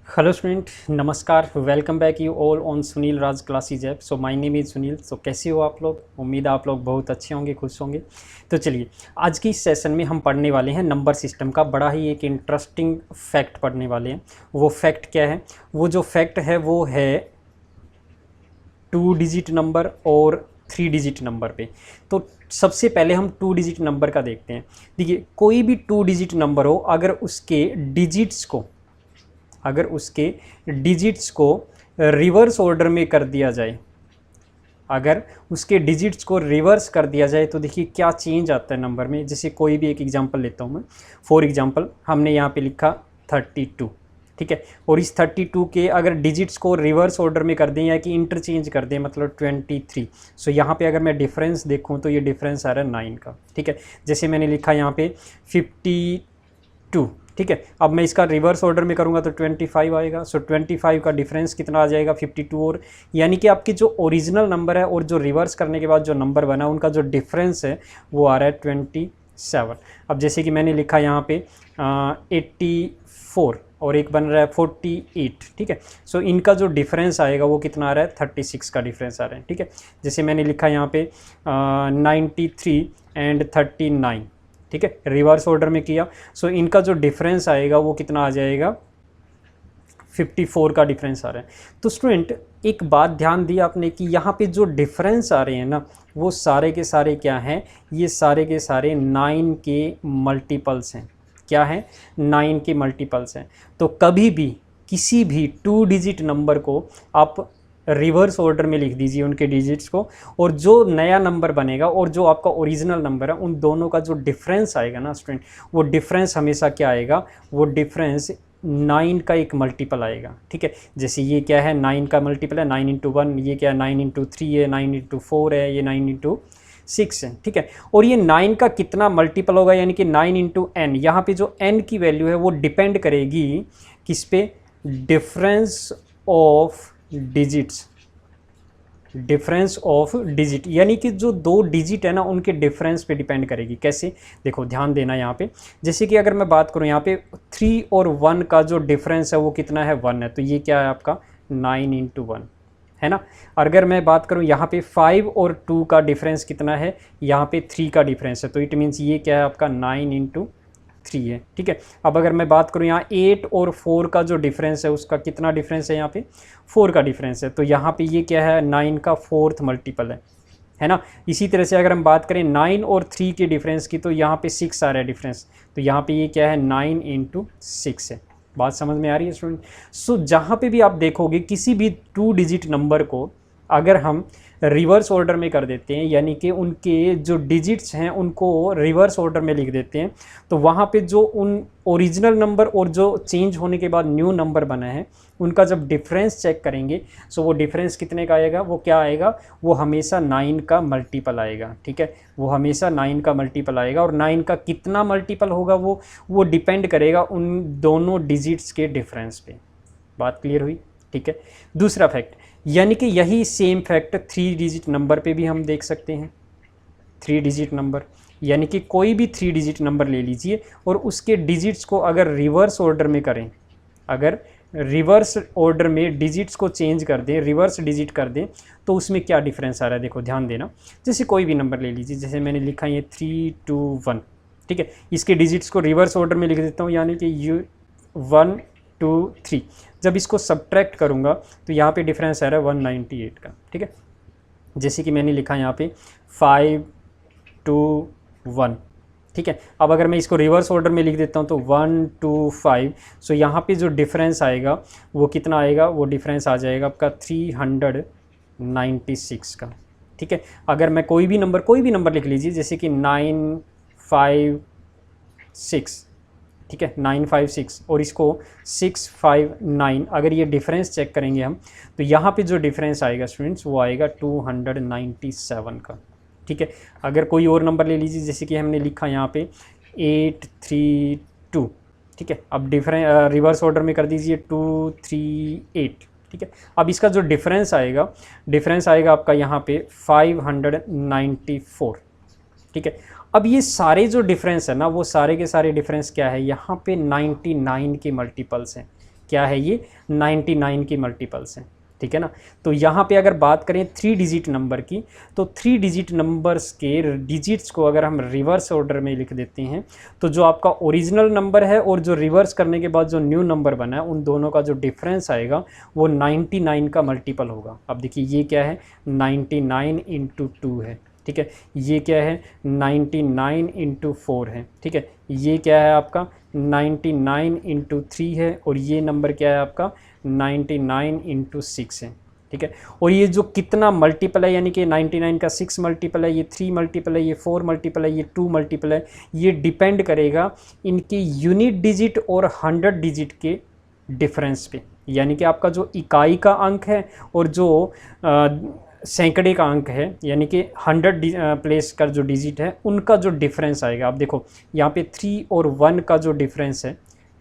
Hello student, नमस्कार। Welcome back you all on Sunil Raj classes app. So my name is Sunil. So कैसे हो आप लोग? उम्मीद है आप लोग बहुत अच्छे होंगे, खुश होंगे। तो चलिए, आज की इस सेशन में हम पढ़ने वाले हैं नंबर सिस्टम का बड़ा ही एक इंटरेस्टिंग फैक्ट पढ़ने वाले हैं। वो फैक्ट क्या है? वो जो फैक्ट है वो है 2 डिजिट नंबर और 3 डिजिट नंबर पे। तो सबसे पहले हम 2 डिजिट नंबर का देखते हैं। देखिए, कोई भी 2 डिजिट नंबर हो, अगर उसके डिजिट्स को रिवर्स ऑर्डर में कर दिया जाए, अगर उसके डिजिट्स को रिवर्स कर दिया जाए तो देखिए क्या चेंज आता है नंबर में। जैसे कोई भी एक एग्जांपल लेता हूँ मैं। फॉर एग्जांपल हमने यहाँ पे लिखा 32, ठीक है। और इस 32 के अगर डिजिट्स को रिवर्स ऑर्डर में कर दें या कि इंटरचेंज कर दें, मतलब 23। सो यहाँ पे अगर मैं डिफरेंस देखूँ तो ये डिफरेंस आ रहा है 9 का, ठीक है। जैसे मैंने लिखा यहाँ पे 52, ठीक है। अब मैं इसका रिवर्स ऑर्डर में करूँगा तो 25 आएगा। सो 25 का डिफरेंस कितना आ जाएगा? 52। और यानी कि आपकी जो ओरिजिनल नंबर है और जो रिवर्स करने के बाद जो नंबर बना उनका जो डिफरेंस है वो आ रहा है 27। अब जैसे कि मैंने लिखा यहाँ पे 84 और एक बन रहा है 48, ठीक है। सो इनका जो डिफरेंस आएगा वो कितना आ रहा है? 36 का डिफरेंस आ रहा है, ठीक है। जैसे मैंने लिखा यहाँ पे 93 एंड 39, ठीक है, रिवर्स ऑर्डर में किया। सो इनका जो डिफरेंस आएगा वो कितना आ जाएगा? 54 का डिफरेंस आ रहा है। तो स्टूडेंट, एक बात ध्यान दी आपने कि यहाँ पे जो डिफरेंस आ रहे हैं ना, वो सारे के सारे क्या हैं? ये सारे के सारे 9 के मल्टीपल्स हैं। क्या है? 9 के मल्टीपल्स हैं। तो कभी भी किसी भी 2 डिजिट नंबर को आप रिवर्स ऑर्डर में लिख दीजिए उनके डिजिट्स को, और जो नया नंबर बनेगा और जो आपका ओरिजिनल नंबर है उन दोनों का जो डिफरेंस आएगा ना स्टूडेंट, वो डिफरेंस हमेशा क्या आएगा? वो डिफरेंस 9 का एक मल्टीपल आएगा, ठीक है। जैसे ये क्या है? 9 का मल्टीपल है, 9 इंटू 1। ये क्या है? 9 इंटू 3 है, 9 इंटू 4 है, ये 9 इंटू 6 है, ठीक है। और ये 9 का कितना मल्टीपल होगा, यानी कि 9 इंटू एन। यहाँ पर जो एन की वैल्यू है वो डिपेंड करेगी किस पे? Difference of digits. Difference of digit यानी कि जो 2 डिजिट है ना उनके डिफरेंस पे डिपेंड करेगी। कैसे? देखो ध्यान देना यहाँ पे। जैसे कि अगर मैं बात करूँ यहाँ पे 3 और 1 का जो डिफरेंस है वो कितना है? 1 है। तो ये क्या है आपका? 9 इंटू 1 है ना। अगर मैं बात करूँ यहाँ पे 5 और 2 का डिफरेंस कितना है? यहाँ पे 3 का डिफरेंस है। तो इट मीन्स ये क्या है आपका? 9 इंटू 3 है, ठीक है। अब अगर मैं बात करूँ यहाँ 8 और 4 का जो डिफरेंस है उसका कितना डिफरेंस है? यहाँ पे 4 का डिफरेंस है। तो यहाँ पे ये क्या है? 9 का 4th मल्टीपल है ना। इसी तरह से अगर हम बात करें 9 और 3 के डिफरेंस की तो यहाँ पे 6 आ रहा है डिफरेंस। तो यहाँ पे ये क्या है? 9 इंटू 6 है। बात समझ में आ रही है स्टूडेंट? सो जहाँ पे भी आप देखोगे किसी भी 2 डिजिट नंबर को अगर हम रिवर्स ऑर्डर में कर देते हैं, यानी कि उनके जो डिजिट्स हैं उनको रिवर्स ऑर्डर में लिख देते हैं, तो वहाँ पे जो उन ओरिजिनल नंबर और जो चेंज होने के बाद न्यू नंबर बना है उनका जब डिफरेंस चेक करेंगे, सो वो डिफरेंस कितने का आएगा? वो क्या आएगा? वो हमेशा 9 का मल्टीपल आएगा, ठीक है। वो हमेशा 9 का मल्टीपल आएगा। और 9 का कितना मल्टीपल होगा वो डिपेंड करेगा उन दोनों डिजिट्स के डिफरेंस पे। बात क्लियर हुई? ठीक है। दूसरा फैक्ट, यानी कि यही सेम फैक्ट 3 डिजिट नंबर पे भी हम देख सकते हैं। 3 डिजिट नंबर यानी कि कोई भी 3 डिजिट नंबर ले लीजिए और उसके डिजिट्स को अगर रिवर्स ऑर्डर में करें, अगर रिवर्स ऑर्डर में डिजिट्स को चेंज कर दें, रिवर्स डिजिट कर दें, तो उसमें क्या डिफरेंस आ रहा है? देखो ध्यान देना। जैसे कोई भी नंबर ले लीजिए, जैसे मैंने लिखा ये 321, ठीक है। इसके डिजिट्स को रिवर्स ऑर्डर में लिख देता हूँ, यानी कि 1 2 3। जब इसको सब्ट्रैक्ट करूँगा तो यहाँ पे डिफरेंस आ रहा है 198 का, ठीक है। जैसे कि मैंने लिखा यहाँ पे 5 2 1, ठीक है। अब अगर मैं इसको रिवर्स ऑर्डर में लिख देता हूँ तो 1 2 5। सो यहाँ पे जो डिफरेंस आएगा वो कितना आएगा? वो डिफरेंस आ जाएगा आपका 396 का, ठीक है। अगर मैं कोई भी नंबर लिख लीजिए, जैसे कि 956, ठीक है, 956 और इसको 659, अगर ये डिफरेंस चेक करेंगे हम तो यहाँ पे जो डिफरेंस आएगा स्टूडेंट्स वो आएगा 297 का, ठीक है। अगर कोई और नंबर ले लीजिए, जैसे कि हमने लिखा यहाँ पे 832, ठीक है। अब रिवर्स ऑर्डर में कर दीजिए 238, ठीक है। अब इसका जो डिफरेंस आएगा आपका यहाँ पे 594, ठीक है। अब ये सारे जो डिफरेंस है ना, वो सारे के सारे डिफरेंस क्या है? यहाँ पे 99 के मल्टीपल्स हैं। क्या है ये 99 की मल्टीपल्स हैं, ठीक है ना। तो यहाँ पे अगर बात करें 3 डिजिट नंबर की, तो 3 डिजिट नंबर्स के डिजिट्स को अगर हम रिवर्स ऑर्डर में लिख देते हैं तो जो आपका ओरिजिनल नंबर है और जो रिवर्स करने के बाद जो न्यू नंबर बना है उन दोनों का जो डिफरेंस आएगा वो 99 का मल्टीपल होगा। अब देखिए ये क्या है 99 इंटू 2 है, ठीक है। ये क्या है 99 इंटू 4 है, ठीक है। ये क्या है आपका 99 इंटू 3 है और ये नंबर क्या है आपका 99 इंटू 6 है, ठीक है। और ये जो कितना मल्टीपल है यानी कि 99 का 6 मल्टीपल है, ये 3 मल्टीपल है, ये 4 मल्टीपल है, ये 2 मल्टीपल है, ये डिपेंड करेगा इनके यूनिट डिजिट और 100 डिजिट के डिफरेंस पे। यानी कि आपका जो इकाई का अंक है और जो सैकड़े का अंक है यानी कि 100 प्लेस का जो डिजिट है उनका जो डिफरेंस आएगा। आप देखो यहाँ पे 3 और 1 का जो डिफरेंस है,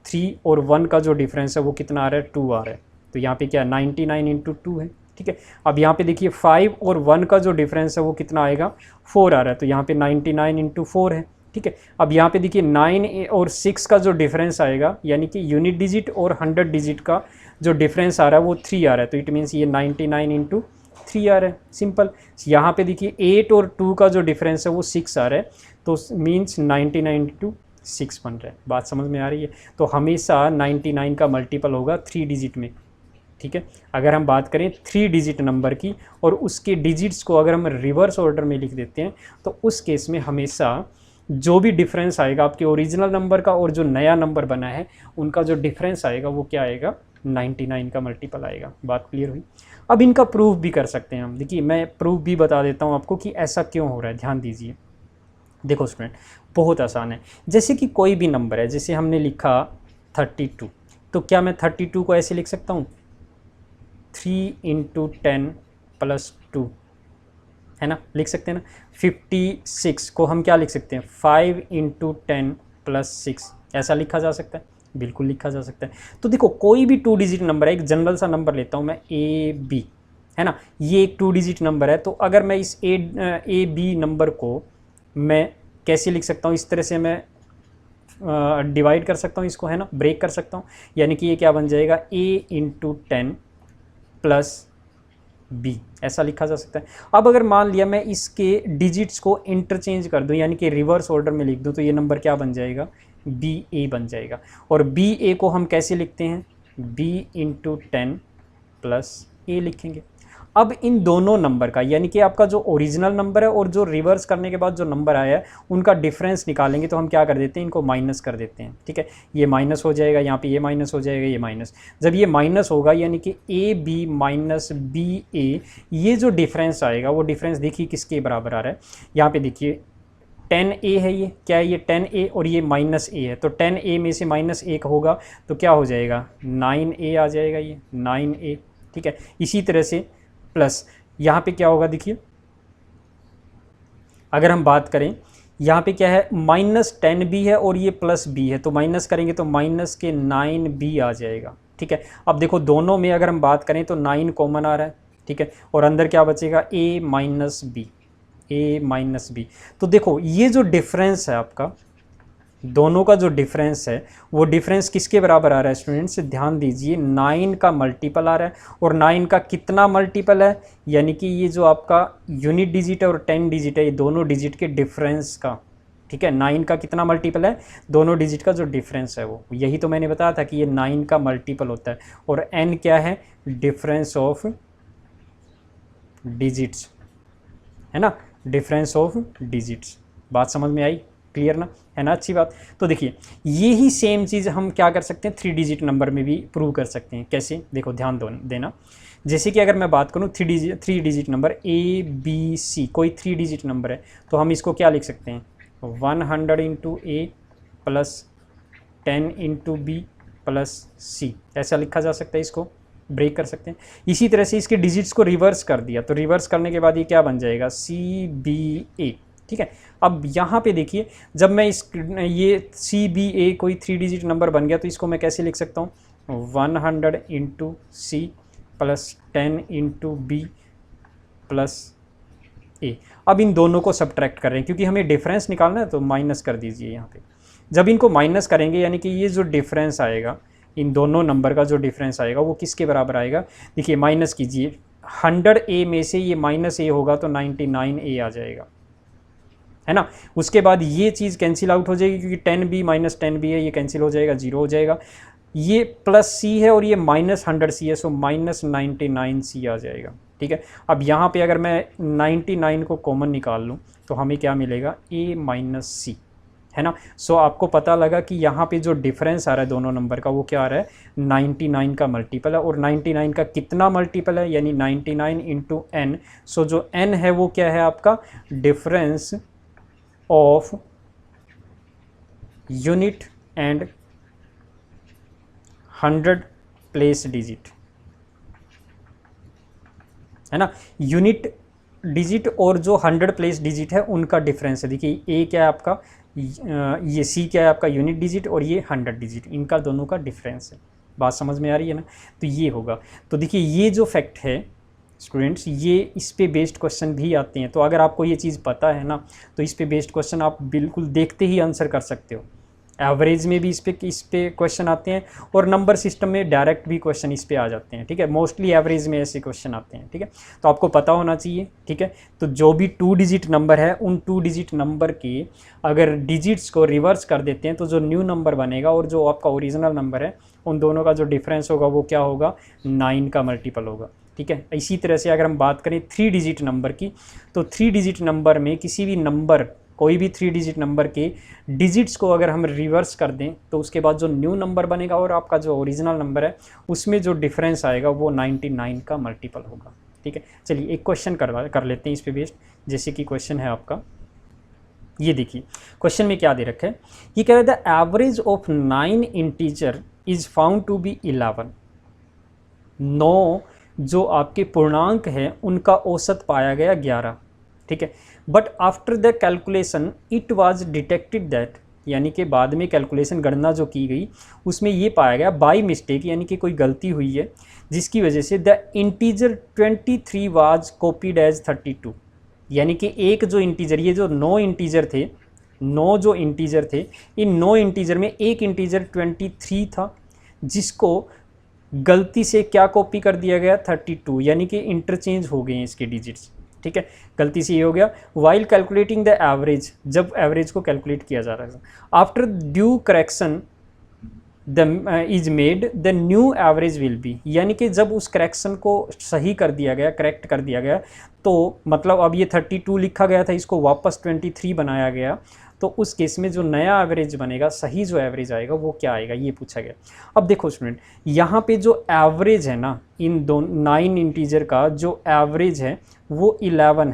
3 और 1 का जो डिफरेंस है वो कितना आ रहा है 2 आ रहा है। तो यहाँ पे क्या 99 इंटू 2 है, ठीक है। अब यहाँ पे देखिए 5 और 1 का जो डिफरेंस है वो कितना आएगा 4 आ रहा है। तो यहाँ पे 99 इंटू 4 है, ठीक है। अब यहाँ पे देखिए 9 और 6 का जो डिफरेंस आएगा यानी कि यूनिट डिजिट और 100 डिजिट का जो डिफरेंस आ रहा है वो 3 आ रहा है। तो इट मीन्स ये 99 इंटू 3 आ रहा है, सिंपल। यहाँ पे देखिए 8 और 2 का जो डिफरेंस है वो 6 आ रहा है, तो मीन्स 99 इंटू 6 बन रहा है। बात समझ में आ रही है। तो हमेशा 99 का मल्टीपल होगा 3 डिजिट में, ठीक है। अगर हम बात करें 3 डिजिट नंबर की और उसके डिजिट्स को अगर हम रिवर्स ऑर्डर में लिख देते हैं तो उस केस में हमेशा जो भी डिफरेंस आएगा आपके ओरिजिनल नंबर का और जो नया नंबर बना है उनका जो डिफरेंस आएगा वो क्या आएगा 99 का मल्टीपल आएगा। बात क्लियर हुई। अब इनका प्रूफ भी कर सकते हैं हम। देखिए मैं प्रूफ भी बता देता हूँ आपको कि ऐसा क्यों हो रहा है, ध्यान दीजिए। देखो स्टूडेंट बहुत आसान है। जैसे कि कोई भी नंबर है, जैसे हमने लिखा 32, तो क्या मैं 32 को ऐसे लिख सकता हूँ 3 इंटू 10 प्लस 2, है ना, लिख सकते हैं ना। 56 को हम क्या लिख सकते हैं 5 इंटू 10 प्लस 6, ऐसा लिखा जा सकता है, बिल्कुल लिखा जा सकता है। तो देखो कोई भी 2 डिजिट नंबर है, एक जनरल सा नंबर लेता हूँ मैं AB, है ना, ये एक 2 डिजिट नंबर है। तो अगर मैं इस AB नंबर को मैं कैसे लिख सकता हूँ, इस तरह से मैं डिवाइड कर सकता हूँ इसको, है ना, ब्रेक कर सकता हूँ। यानी कि ये क्या बन जाएगा A इंटू 10 प्लस B, ऐसा लिखा जा सकता है। अब अगर मान लिया मैं इसके डिजिट्स को इंटरचेंज कर दूं यानी कि रिवर्स ऑर्डर में लिख दूं तो ये नंबर क्या बन जाएगा BA बन जाएगा। और BA को हम कैसे लिखते हैं B इंटू 10 प्लस A लिखेंगे। अब इन दोनों नंबर का यानी कि आपका जो ओरिजिनल नंबर है और जो रिवर्स करने के बाद जो नंबर आया है उनका डिफरेंस निकालेंगे तो हम क्या कर देते हैं इनको माइनस कर देते हैं, ठीक है। ये माइनस हो जाएगा, यहाँ पे ये माइनस हो जाएगा, ये माइनस। जब ये माइनस होगा यानी कि AB माइनस BA, ये जो डिफरेंस आएगा वो डिफरेंस देखिए किसके बराबर आ रहा है। यहाँ पे देखिए 10A है, ये क्या है ये 10A और ये माइनस A है। तो 10A में से माइनस 1 होगा तो क्या हो जाएगा 9A आ जाएगा, ये 9A, ठीक है। इसी तरह से प्लस यहाँ पे क्या होगा देखिए, अगर हम बात करें यहाँ पे क्या है -10B है और ये +B है, तो माइनस करेंगे तो माइनस के 9B आ जाएगा, ठीक है। अब देखो दोनों में अगर हम बात करें तो 9 कॉमन आ रहा है, ठीक है, और अंदर क्या बचेगा A माइनस B। तो देखो ये जो डिफरेंस है आपका, दोनों का जो डिफरेंस है वो डिफरेंस किसके बराबर आ रहा है स्टूडेंट्स, ध्यान दीजिए 9 का मल्टीपल आ रहा है। और 9 का कितना मल्टीपल है, यानी कि ये जो आपका यूनिट डिजिट है और 10 डिजिट है, ये दोनों डिजिट के डिफरेंस का, ठीक है। 9 का कितना मल्टीपल है, दोनों डिजिट का जो डिफरेंस है वो, यही तो मैंने बताया था कि ये 9 का मल्टीपल होता है। और n क्या है, डिफरेंस ऑफ डिजिट्स, है ना, डिफरेंस ऑफ डिजिट्स। बात समझ में आई, क्लियर ना, है ना, अच्छी बात। तो देखिए यही सेम चीज़ हम क्या कर सकते हैं 3 डिजिट नंबर में भी प्रूव कर सकते हैं। कैसे, देखो ध्यान देना। जैसे कि अगर मैं बात करूँ 3 डिजिट नंबर ABC, कोई 3 डिजिट नंबर है तो हम इसको क्या लिख सकते हैं 100 into A plus 10 into B plus C, ऐसा लिखा जा सकता है। इसको ब्रेक कर सकते हैं। इसी तरह से इसके डिजिट्स को रिवर्स कर दिया तो रिवर्स करने के बाद ये क्या बन जाएगा CBA, ठीक है। अब यहाँ पे देखिए जब मैं ये CBA कोई 3 डिजिट नंबर बन गया तो इसको मैं कैसे लिख सकता हूँ 100 into C plus 10 into B plus A। अब इन दोनों को सब्ट्रैक्ट कर रहे हैं क्योंकि हमें डिफरेंस निकालना है तो माइनस कर दीजिए यहाँ पे। जब इनको माइनस करेंगे यानी कि ये जो डिफरेंस आएगा इन दोनों नंबर का जो डिफरेंस आएगा वो किसके बराबर आएगा, देखिए माइनस कीजिए, 100A में से ये -A होगा तो 99A आ जाएगा, है ना। उसके बाद ये चीज़ कैंसिल आउट हो जाएगी क्योंकि 10B माइनस 10B है, ये कैंसिल हो जाएगा, 0 हो जाएगा। ये +C है और ये -100C है, सो -99C आ जाएगा, ठीक है। अब यहाँ पे अगर मैं 99 को कॉमन निकाल लूँ तो हमें क्या मिलेगा, A - C, है ना। सो आपको पता लगा कि यहाँ पे जो डिफरेंस आ रहा है दोनों नंबर का वो क्या आ रहा है, 99 का मल्टीपल है। और 99 का कितना मल्टीपल है, यानी 99 × n। सो जो n है वो क्या है आपका, difference of unit and 100 place digit, है ना। यूनिट डिजिट और जो 100 प्लेस डिजिट है उनका डिफरेंस है। देखिए ए क्या है आपका, ये सी क्या है आपका, यूनिट डिजिट, और ये 100 डिजिट, इनका दोनों का डिफरेंस है। बात समझ में आ रही है ना। तो ये होगा, तो देखिए ये जो फैक्ट है स्टूडेंट्स, ये इस पे बेस्ड क्वेश्चन भी आते हैं। तो अगर आपको ये चीज़ पता है ना तो इस पे बेस्ड क्वेश्चन आप बिल्कुल देखते ही आंसर कर सकते हो। एवरेज में भी इस पे क्वेश्चन आते हैं और नंबर सिस्टम में डायरेक्ट भी क्वेश्चन इस पे आ जाते हैं, ठीक है। मोस्टली एवरेज में ऐसे क्वेश्चन आते हैं, ठीक है। तो आपको पता होना चाहिए, ठीक है। तो जो भी 2 डिजिट नंबर है उन 2 डिजिट नंबर के अगर डिजिट्स को रिवर्स कर देते हैं तो जो न्यू नंबर बनेगा और जो आपका ओरिजिनल नंबर है उन दोनों का जो डिफरेंस होगा वो क्या होगा, 9 का मल्टीपल होगा, ठीक है। इसी तरह से अगर हम बात करें 3 डिजिट नंबर की, तो 3 डिजिट नंबर में किसी भी नंबर, कोई भी 3 डिजिट नंबर के डिजिट्स को अगर हम रिवर्स कर दें तो उसके बाद जो न्यू नंबर बनेगा और आपका जो ओरिजिनल नंबर है उसमें जो डिफरेंस आएगा वो 99 का मल्टीपल होगा, ठीक है। चलिए एक क्वेश्चन कर लेते हैं इस पे बेस्ड। जैसे कि क्वेश्चन है आपका, ये देखिए क्वेश्चन में क्या दे रखा है, ये कह रहा है the average of 9 integer is found to be 11। 9 जो आपके पूर्णांक हैं उनका औसत पाया गया 11, ठीक है। But after the calculation it was detected that, यानी कि बाद में कैलकुलेशन गणना जो की गई उसमें ये पाया गया बाय मिस्टेक, यानी कि कोई गलती हुई है जिसकी वजह से the integer 23 was copied as 32। यानी कि एक जो इंटीजर, ये जो 9 इंटीजर थे, 9 जो इंटीजर थे, इन 9 इंटीजर में एक इंटीजर 23 था जिसको गलती से क्या कॉपी कर दिया गया, 32, यानी कि इंटरचेंज हो गए हैं इसके डिजिट्स, ठीक है। गलती से ये हो गया। वाइल कैलकुलेटिंग द एवरेज, जब एवरेज को कैलकुलेट किया जा रहा है, after due correction the is made the new average will be, यानी कि जब उस करेक्शन को सही कर दिया गया, करेक्ट कर दिया गया, तो मतलब अब ये 32 लिखा गया था, इसको वापस 23 बनाया गया, तो उस केस में जो नया एवरेज बनेगा, सही जो एवरेज आएगा वो क्या आएगा, ये पूछा गया। अब देखो स्टूडेंट, यहाँ पे जो एवरेज है ना, इन 9 इंटीजर का जो एवरेज है वो 11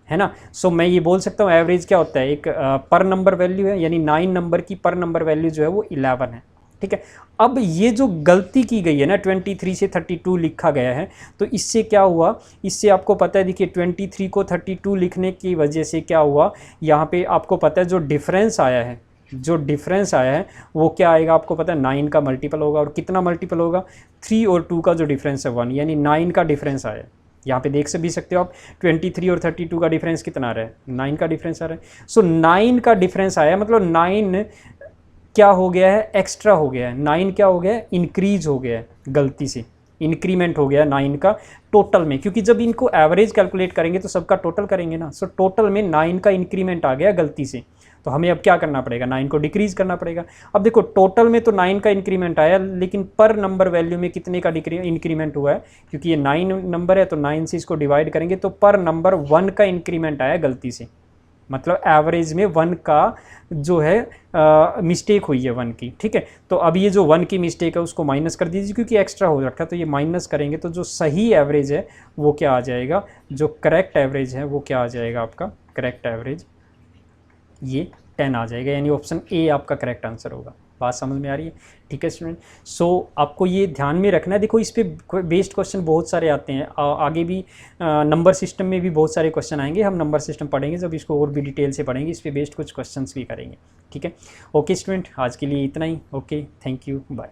है ना। सो मैं ये बोल सकता हूँ एवरेज क्या होता है, एक पर नंबर वैल्यू है, यानी 9 नंबर की पर नंबर वैल्यू जो है वो 11 है, ठीक है। अब ये जो गलती की गई है ना, 23 से 32 लिखा गया है, तो इससे क्या हुआ, इससे आपको पता है, देखिए 23 को 32 लिखने की वजह से क्या हुआ, यहाँ पे आपको पता है जो डिफरेंस आया है, जो डिफरेंस आया है वो क्या आएगा, आपको पता है 9 का मल्टीपल होगा। और कितना मल्टीपल होगा, 3 और 2 का जो डिफरेंस है 1, यानी 9 का डिफरेंस आया है। यहाँ पे देख भी सकते हो आप, 23 और 32 का डिफरेंस कितना आ रहा है, 9 का डिफरेंस आ रहा है। सो 9 का डिफरेंस आया, मतलब 9 क्या हो गया है, एक्स्ट्रा हो गया है। 9 क्या हो गया है, इंक्रीज हो गया है, गलती से इंक्रीमेंट हो गया 9 का टोटल में, क्योंकि जब इनको एवरेज कैलकुलेट करेंगे तो सबका टोटल करेंगे ना। सो टोटल में 9 का इंक्रीमेंट आ गया गलती से, तो हमें अब क्या करना पड़ेगा, 9 को डिक्रीज करना पड़ेगा। अब देखो टोटल में तो 9 का इंक्रीमेंट आया, लेकिन पर नंबर वैल्यू में कितने का इंक्रीमेंट हुआ है, क्योंकि ये 9 नंबर है तो 9 से इसको डिवाइड करेंगे तो पर नंबर 1 का इंक्रीमेंट आया गलती से, मतलब एवरेज में 1 का जो है मिस्टेक हुई है 1 की, ठीक है। तो अब ये जो 1 की मिस्टेक है उसको माइनस कर दीजिए, क्योंकि एक्स्ट्रा हो रखा है, तो ये माइनस करेंगे तो जो सही एवरेज है वो क्या आ जाएगा, जो करेक्ट एवरेज है वो क्या आ जाएगा, आपका करेक्ट एवरेज ये 10 आ जाएगा, यानी ऑप्शन ए आपका करेक्ट आंसर होगा। बात समझ में आ रही है, ठीक है स्टूडेंट। सो आपको ये ध्यान में रखना है। देखो इस पे बेस्ड क्वेश्चन बहुत सारे आते हैं, आगे भी नंबर सिस्टम में भी बहुत सारे क्वेश्चन आएंगे। हम नंबर सिस्टम पढ़ेंगे जब इसको और भी डिटेल से पढ़ेंगे, इस पे बेस्ड कुछ क्वेश्चंस भी करेंगे, ठीक है। ओके स्टूडेंट, आज के लिए इतना ही। Okay, thank you, bye.